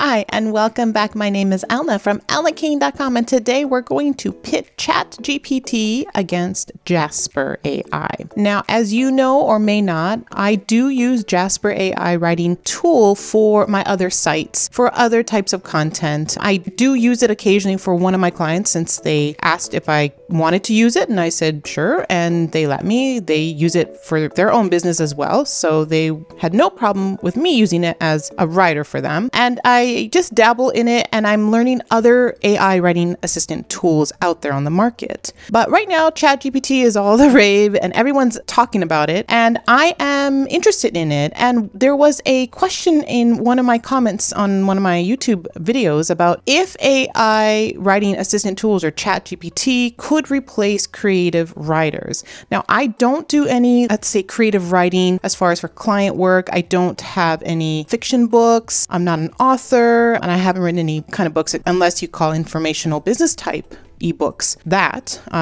Hi, and welcome back. My name is Alna from alnaking.com, and today we're going to pit ChatGPT against Jasper AI. Now, as you know or may not, I do use Jasper AI writing tool for my other sites, for other types of content. I do use it occasionally for one of my clients since they asked if I wanted to use it, and I said sure, and they let me. They use it for their own business as well, so they had no problem with me using it as a writer for them. And I just dabble in it, and I'm learning other AI writing assistant tools out there on the market. But right now, ChatGPT is all the rave and everyone's talking about it, and I am interested in it. And there was a question in one of my comments on one of my YouTube videos about if AI writing assistant tools or ChatGPT could replace creative writers. Now, I don't do any, let's say, creative writing as far as for client work. I don't have any fiction books. I'm not an author, and I haven't written any kind of books unless you call informational business type ebooks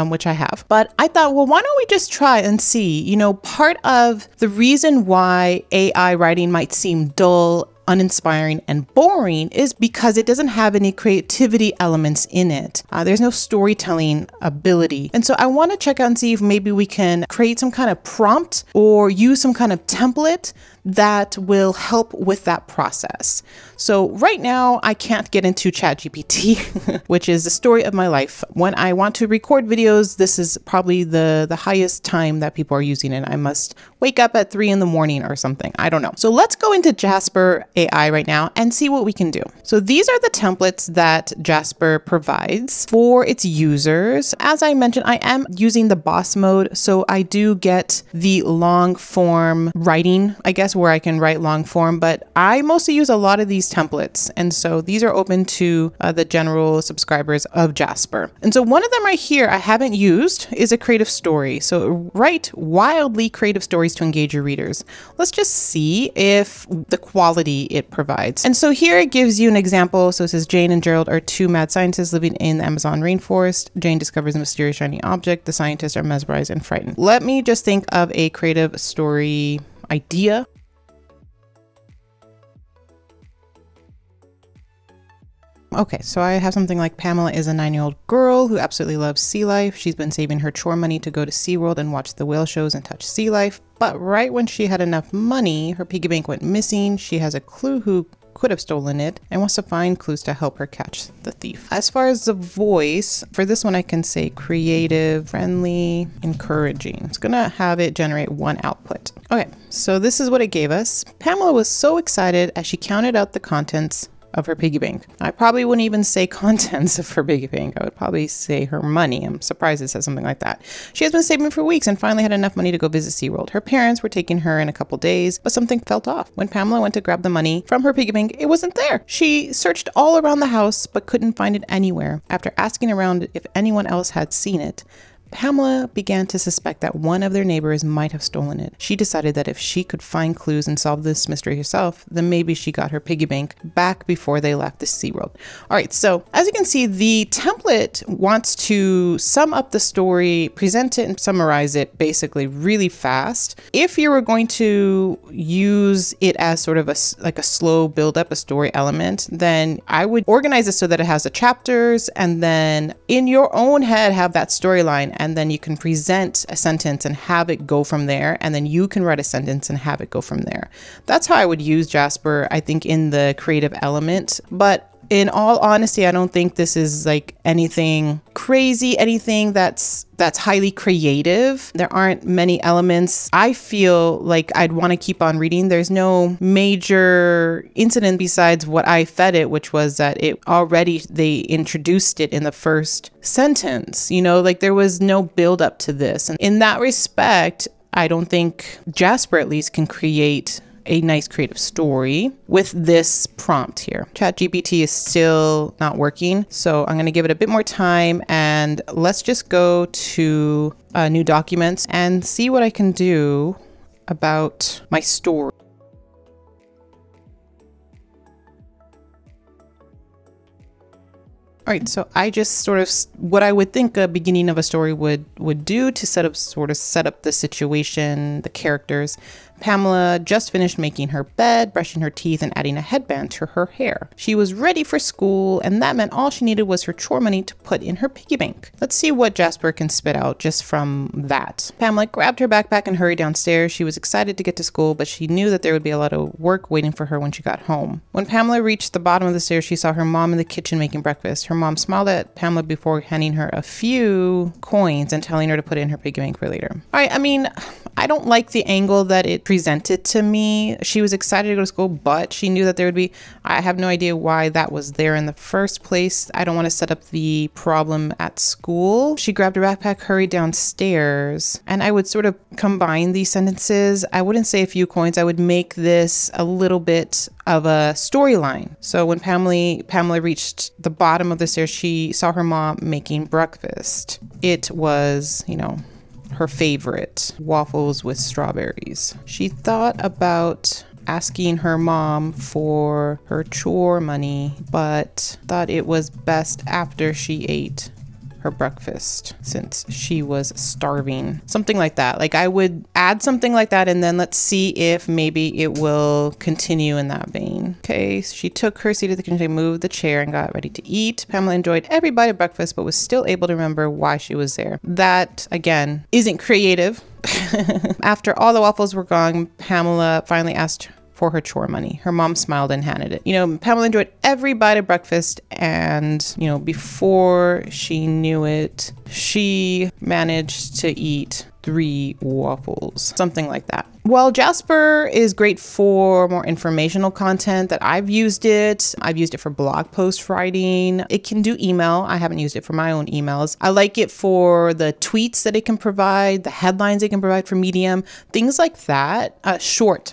which I have. But I thought, well, why don't we just try and see? You know, part of the reason why AI writing might seem dull, uninspiring, and boring is because it doesn't have any creativity elements in it. There's no storytelling ability. And so I want to check out and see if maybe we can create some kind of prompt or use some kind of template that will help with that process. So right now I can't get into ChatGPT, which is the story of my life. When I want to record videos, this is probably the highest time that people are using it. I must wake up at 3 in the morning or something. I don't know. So let's go into Jasper AI right now and see what we can do. So these are the templates that Jasper provides for its users. As I mentioned, I am using the boss mode. So I do get the long form writing, I guess, where I can write long form, but I mostly use a lot of these templates. And so these are open to the general subscribers of Jasper. And so one of them right here I haven't used is a creative story. So write wildly creative stories to engage your readers. Let's just see if the quality it provides. And so here it gives you an example. So it says Jane and Gerald are two mad scientists living in the Amazon rainforest. Jane discovers a mysterious shiny object. The scientists are mesmerized and frightened. Let me just think of a creative story idea. Okay, so I have something like Pamela is a 9-year-old girl who absolutely loves sea life. She's been saving her chore money to go to SeaWorld and watch the whale shows and touch sea life. But right when she had enough money, her piggy bank went missing. She has a clue who could have stolen it and wants to find clues to help her catch the thief. As far as the voice, for this one I can say creative, friendly, encouraging. It's gonna have it generate one output. Okay, so this is what it gave us. Pamela was so excited as she counted out the contents of her piggy bank. I probably wouldn't even say contents of her piggy bank. I would probably say her money. I'm surprised it says something like that. She has been saving for weeks and finally had enough money to go visit SeaWorld. Her parents were taking her in a couple days, but something felt off. When Pamela went to grab the money from her piggy bank, it wasn't there. She searched all around the house, but couldn't find it anywhere. After asking around if anyone else had seen it, Pamela began to suspect that one of their neighbors might have stolen it. She decided that if she could find clues and solve this mystery herself, then maybe she got her piggy bank back before they left the SeaWorld. All right, so as you can see, the template wants to sum up the story, present it and summarize it basically really fast. If you were going to use it as sort of a slow build up, a story element, then I would organize it so that it has the chapters and then in your own head have that storyline. And then you can present a sentence and have it go from there. And then you can write a sentence and have it go from there. That's how I would use Jasper, I think, in the creative element. But in all honesty, I don't think this is like anything crazy, anything that's highly creative. There aren't many elements. I feel like I'd want to keep on reading. There's no major incident besides what I fed it, which was that they introduced it in the first sentence. You know, like there was no build up to this. And in that respect, I don't think Jasper at least can create a nice creative story with this prompt here. ChatGPT is still not working, so I'm going to give it a bit more time and let's just go to new documents and see what I can do about my story. All right, so I just sort of what I would think a beginning of a story would do to set up the situation, the characters. Pamela just finished making her bed, brushing her teeth, and adding a headband to her hair. She was ready for school, and that meant all she needed was her chore money to put in her piggy bank. Let's see what Jasper can spit out just from that. Pamela grabbed her backpack and hurried downstairs. She was excited to get to school, but she knew that there would be a lot of work waiting for her when she got home. When Pamela reached the bottom of the stairs, she saw her mom in the kitchen making breakfast. Her mom smiled at Pamela before handing her a few coins and telling her to put it in her piggy bank for later. All right, I mean, I don't like the angle that it presented to me. She was excited to go to school, but she knew that there would be, I have no idea why that was there in the first place. I don't want to set up the problem at school. She grabbed her backpack, hurried downstairs, and I would sort of combine these sentences. I wouldn't say a few coins. I would make this a little bit of a storyline. So when Pamela reached the bottom of the stairs, she saw her mom making breakfast. It was, her favorite, waffles with strawberries. She thought about asking her mom for her chore money, but thought it was best after she ate her breakfast since she was starving. Something like that. Like I would add something like that and then let's see if maybe it will continue in that vein. Okay, so she took her seat at the kitchen table, moved the chair and got ready to eat. Pamela enjoyed every bite of breakfast but was still able to remember why she was there. That, again, isn't creative. After all the waffles were gone, Pamela finally asked for her chore money. Her mom smiled and handed it. Pamela enjoyed every bite of breakfast and, before she knew it, she managed to eat 3 waffles, something like that. Well, Jasper is great for more informational content that I've used it. I've used it for blog post writing. It can do email. I haven't used it for my own emails. I like it for the tweets that it can provide, the headlines it can provide for Medium, things like that.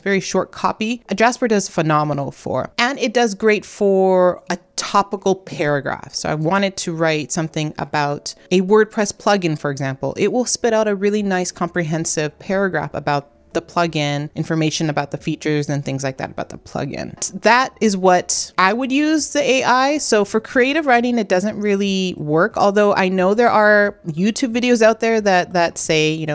Very short copy. Jasper does phenomenal for. And it does great for a topical paragraph. So I wanted to write something about a WordPress plugin, for example. It will spit out a really nice comprehensive paragraph about the plugin, information about the features and things like that about the plugin. That is what I would use the AI. So for creative writing, it doesn't really work. Although I know there are YouTube videos out there that say,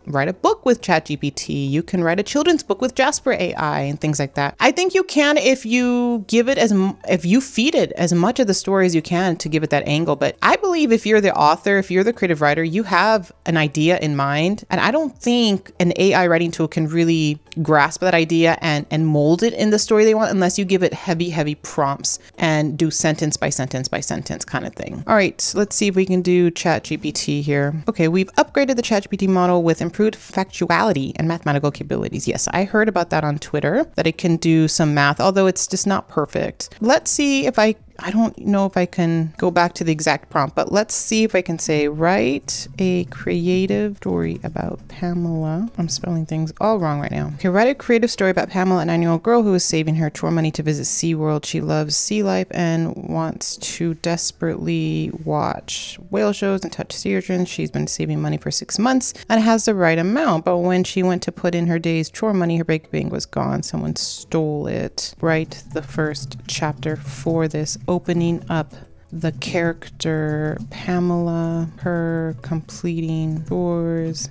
write a book with ChatGPT. You can write a children's book with Jasper AI and things like that. I think you can if you if you feed it as much of the story as you can to give it that angle. But I believe if you're the author, if you're the creative writer, you have an idea in mind. And I don't think an AI writing tool can really grasp that idea and mold it in the story they want unless you give it heavy prompts and do sentence by sentence by sentence kind of thing. All right, let's see if we can do ChatGPT here. Okay, we've upgraded the ChatGPT model with improved factuality and mathematical capabilities. Yes, I heard about that on Twitter, that it can do some math, although it's just not perfect. Let's see if I don't know if I can go back to the exact prompt, but let's see if I can say, write a creative story about Pamela. I'm spelling things all wrong right now. Okay, write a creative story about Pamela, a 9-year-old girl who is saving her chore money to visit SeaWorld. She loves sea life and wants to desperately watch whale shows and touch sea urchins. She's been saving money for 6 months and has the right amount, but when she went to put in her day's chore money, her big bank was gone. Someone stole it. Write the first chapter for this, opening up the character Pamela, her completing chores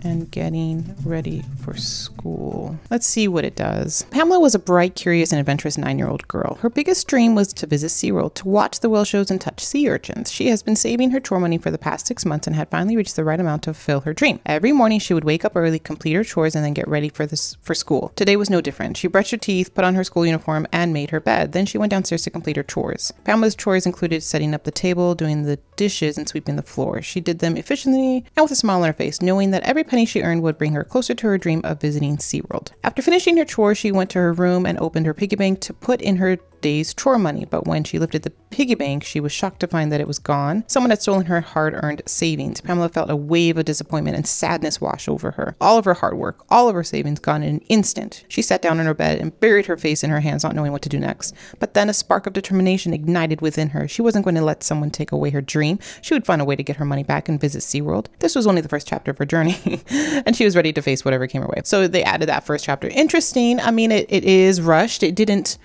and getting ready for school. Let's see what it does. Pamela was a bright, curious, and adventurous 9-year-old girl. Her biggest dream was to visit SeaWorld, to watch the whale shows and touch sea urchins. She has been saving her chore money for the past 6 months and had finally reached the right amount to fulfill her dream. Every morning she would wake up early, complete her chores, and then get ready for school. Today was no different. She brushed her teeth, put on her school uniform, and made her bed. Then she went downstairs to complete her chores. Pamela's chores included setting up the table, doing the dishes, and sweeping the floor. She did them efficiently and with a smile on her face, knowing that every penny she earned would bring her closer to her dream of visiting SeaWorld. After finishing her chores, she went to her room and opened her piggy bank to put in her day's chore money, but when she lifted the piggy bank, she was shocked to find that it was gone. Someone had stolen her hard-earned savings. Pamela felt a wave of disappointment and sadness wash over her. All of her hard work, all of her savings gone in an instant. She sat down in her bed and buried her face in her hands, not knowing what to do next. But then a spark of determination ignited within her. She wasn't going to let someone take away her dream. She would find a way to get her money back and visit SeaWorld. This was only the first chapter of her journey, and she was ready to face whatever came her way. So they added that first chapter. Interesting. I mean, it is rushed. It didn't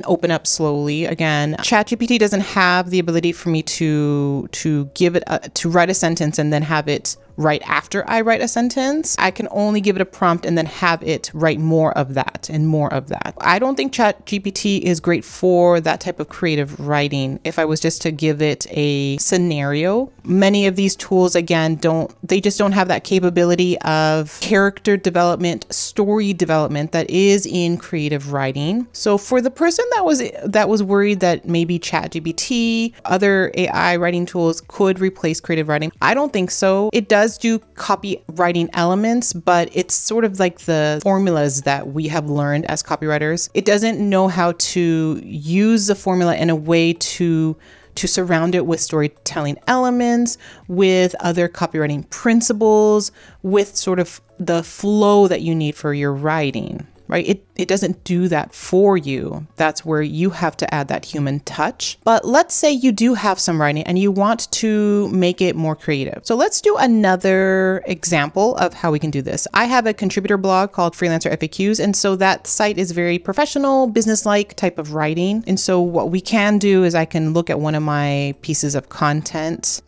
open up slowly. Again, ChatGPT doesn't have the ability for me to give it to write a sentence and then have it right after I write a sentence. I can only give it a prompt and then have it write more of that and more of that. I don't think ChatGPT is great for that type of creative writing. If I was just to give it a scenario, many of these tools, again, they just don't have that capability of character development, story development that is in creative writing. So for the person that was worried that maybe ChatGPT, other AI writing tools could replace creative writing, I don't think so. It does do copywriting elements, but it's sort of like the formulas that we have learned as copywriters. It doesn't know how to use the formula in a way to surround it with storytelling elements, with other copywriting principles, with sort of the flow that you need for your writing, right? It doesn't do that for you. That's where you have to add that human touch. But let's say you do have some writing and you want to make it more creative. So let's do another example of how we can do this. I have a contributor blog called Freelancer FAQs. And so that site is very professional, business-like type of writing. And so what we can do is I can look at one of my pieces of content.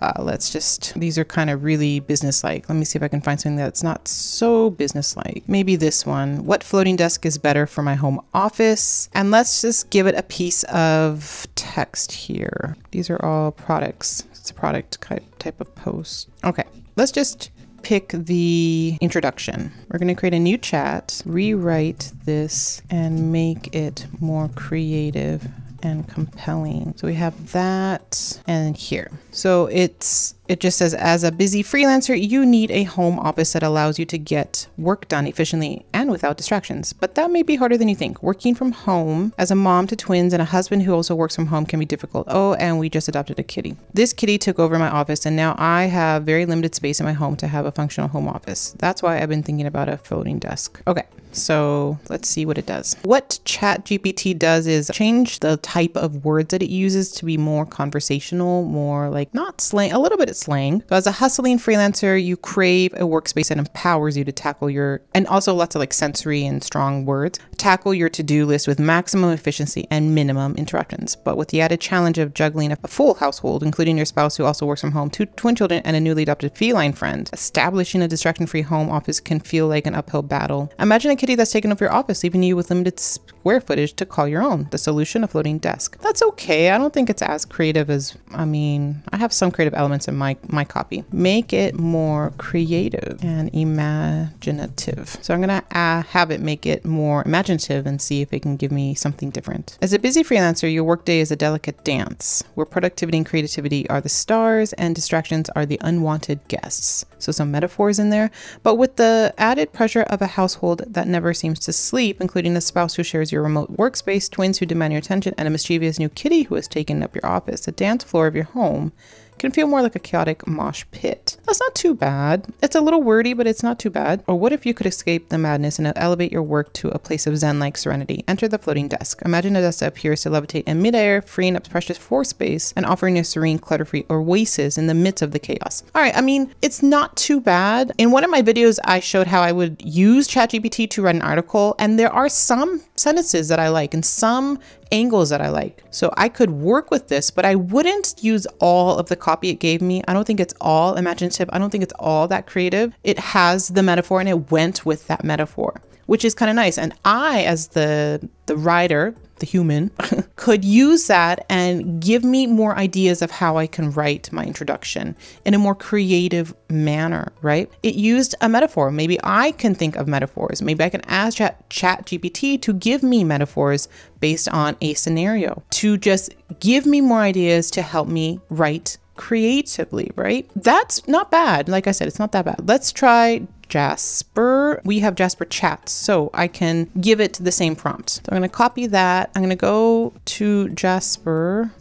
These are kind of really business-like. Let me see if I can find something that's not so business-like. Maybe this one. What floating desk is better for my home office? And let's just give it a piece of text here. These are all products. It's a product type of post. Okay, let's just pick the introduction. We're going to create a new chat, rewrite this, and make it more creative and compelling. So we have that and here. So it just says, as a busy freelancer, you need a home office that allows you to get work done efficiently and without distractions. But that may be harder than you think. Working from home as a mom to twins and a husband who also works from home can be difficult. Oh, and we just adopted a kitty. This kitty took over my office and now I have very limited space in my home to have a functional home office. That's why I've been thinking about a floating desk. Okay, so let's see what it does. What ChatGPT does is change the type of words that it uses to be more conversational, more like not slang, a little bit of slang. So as a hustling freelancer, you crave a workspace that empowers you to tackle and also lots of like sensory and strong words, tackle your to-do list with maximum efficiency and minimum interruptions. But with the added challenge of juggling a full household, including your spouse who also works from home, 2 twin children, and a newly adopted feline friend, establishing a distraction-free home office can feel like an uphill battle. Imagine a kitty that's taken over your office, leaving you with limited square footage to call your own. The solution, a floating desk. That's okay. I don't think it's as creative as, I have some creative elements in my copy. Make it more creative and imaginative. So I'm going to have it make it more imaginative and see if it can give me something different. As a busy freelancer, your workday is a delicate dance where productivity and creativity are the stars and distractions are the unwanted guests. So some metaphors in there, but with the added pressure of a household that never seems to sleep, including a spouse who shares your remote workspace, twins who demand your attention, and a mischievous new kitty who has taken up your office, the dance floor of your home can feel more like a chaotic mosh pit. That's not too bad. It's a little wordy, but it's not too bad. Or what if you could escape the madness and elevate your work to a place of zen-like serenity? Enter the floating desk. Imagine a desk that appears to levitate in midair, freeing up precious floor space and offering a serene, clutter-free oasis in the midst of the chaos. All right, it's not too bad. In one of my videos, I showed how I would use ChatGPT to write an article, and there are some sentences that I like and some angles that I like. So I could work with this, but I wouldn't use all of the copy it gave me. I don't think it's all imaginative. I don't think it's all that creative. It has the metaphor and it went with that metaphor, which is kind of nice. And I, as the writer, the human, could use that and give me more ideas of how I can write my introduction in a more creative manner, right? It used a metaphor. Maybe I can think of metaphors. Maybe I can ask ChatGPT to give me metaphors based on a scenario, to just give me more ideas to help me write creatively, right? That's not bad. Like I said, it's not that bad. Let's try Jasper. We have Jasper Chat, so I can give it the same prompt. So I'm going to copy that. I'm going to go to Jasper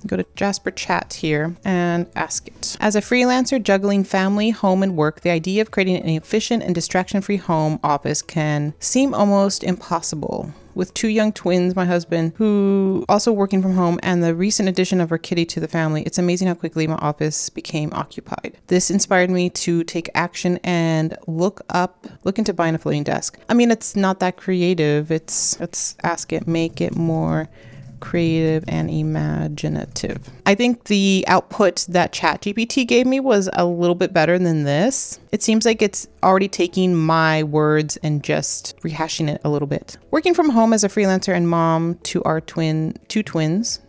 Chat here and ask it. As a freelancer juggling family, home, and work, the idea of creating an efficient and distraction-free home office can seem almost impossible. With 2 young twins, my husband, who also working from home, and the recent addition of our kitty to the family, it's amazing how quickly my office became occupied. This inspired me to take action and look into buying a floating desk. It's not that creative. Let's ask it, make it more creative and imaginative. I think the output that ChatGPT gave me was a little bit better than this. It seems like it's already taking my words and just rehashing it a little bit. Working from home as a freelancer and mom to our two twins.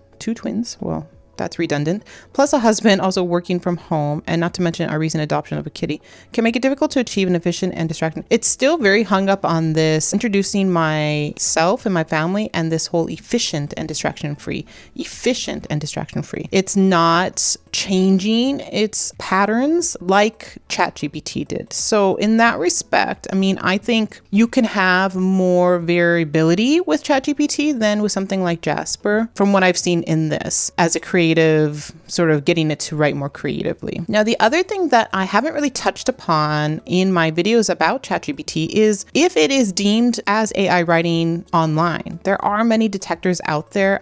Well, that's redundant, plus a husband also working from home, and not to mention our recent adoption of a kitty, can make it difficult to achieve an efficient and distracting. It's still very hung up on this introducing myself and my family and this whole efficient and distraction free. It's not changing its patterns like ChatGPT did. So in that respect, I mean, I think you can have more variability with ChatGPT than with something like Jasper from what I've seen in this as a creative sort of getting it to write more creatively. Now, the other thing that I haven't really touched upon in my videos about ChatGPT is if it is deemed as AI writing online. There are many detectors out there.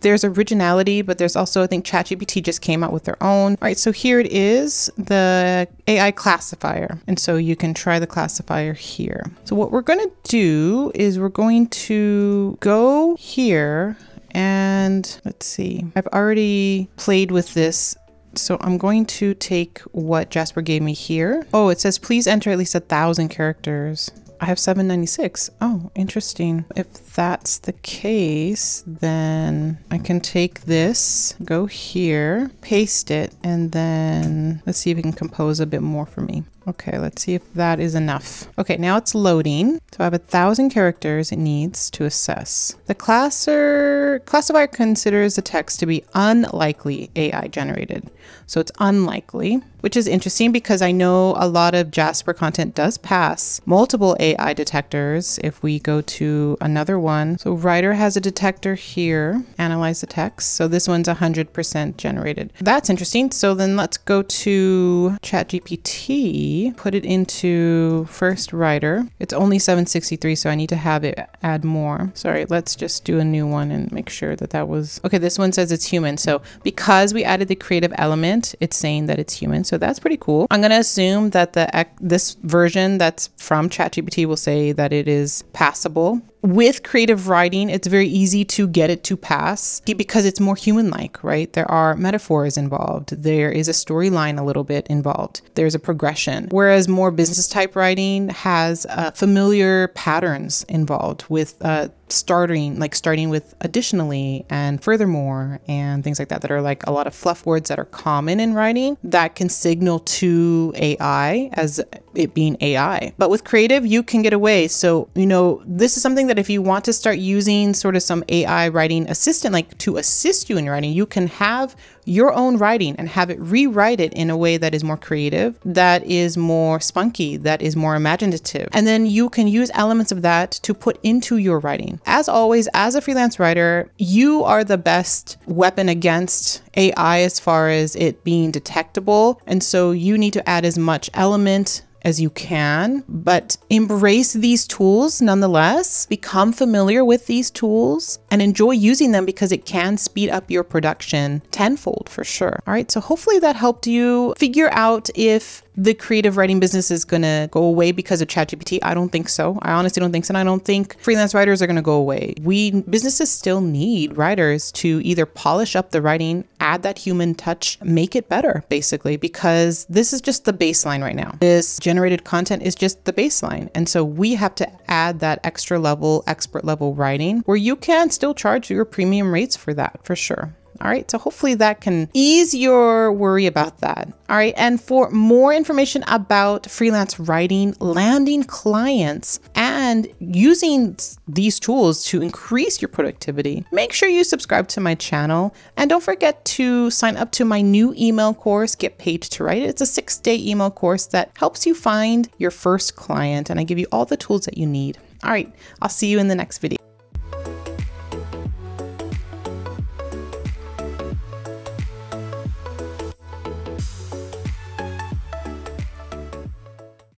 There's originality, but there's also, I think ChatGPT just came out with their own. All right, so here it is, the AI classifier. And so you can try the classifier here. So what we're going to do is we're going to go here and let's see, I've already played with this. So I'm going to take what Jasper gave me here. Oh, it says, please enter at least 1,000 characters. I have 796. Oh, interesting. If that's the case, then I can take this, go here, paste it, and then let's see if it can compose a bit more for me. Okay, let's see if that is enough. Okay, now it's loading. So I have 1,000 characters it needs to assess. The classifier considers the text to be unlikely AI generated. So it's unlikely, which is interesting because I know a lot of Jasper content does pass multiple AI detectors. If we go to another one, so Writer has a detector here, analyze the text. So this one's 100% generated. That's interesting. So then let's go to ChatGPT. Put it into first Writer. It's only 763, so I need to have it add more. Sorry, let's just do a new one and make sure that that was... Okay, this one says it's human. So because we added the creative element, it's saying that it's human. So that's pretty cool. I'm going to assume that this version that's from ChatGPT will say that it is passable. With creative writing, it's very easy to get it to pass because it's more human-like, right? There are metaphors involved. There is a storyline a little bit involved. There's a progression. Whereas more business type writing has familiar patterns involved with starting with additionally and furthermore and things like that are like a lot of fluff words that are common in writing that can signal to AI as it being AI. But with creative, you can get away. So, you know, this is something that if you want to start using sort of some AI writing assistant, like to assist you in your writing, you can have your own writing and have it rewrite it in a way that is more creative, that is more spunky, that is more imaginative. And then you can use elements of that to put into your writing. As always, as a freelance writer, you are the best weapon against AI as far as it being detectable. And so you need to add as much element as you can, but embrace these tools nonetheless, become familiar with these tools and enjoy using them because it can speed up your production tenfold for sure. All right, so hopefully that helped you figure out if the creative writing business is going to go away because of ChatGPT. I don't think so. I honestly don't think so. And I don't think freelance writers are going to go away. Businesses still need writers to either polish up the writing, add that human touch, make it better, basically, because this is just the baseline right now. This generated content is just the baseline. And so we have to add that extra level, expert level writing where you can still charge your premium rates for that, for sure. All right, so hopefully that can ease your worry about that. All right, and for more information about freelance writing, landing clients, and using these tools to increase your productivity, make sure you subscribe to my channel. And don't forget to sign up to my new email course, Get Paid to Write. It's a 6-day email course that helps you find your first client, and I give you all the tools that you need. All right, I'll see you in the next video.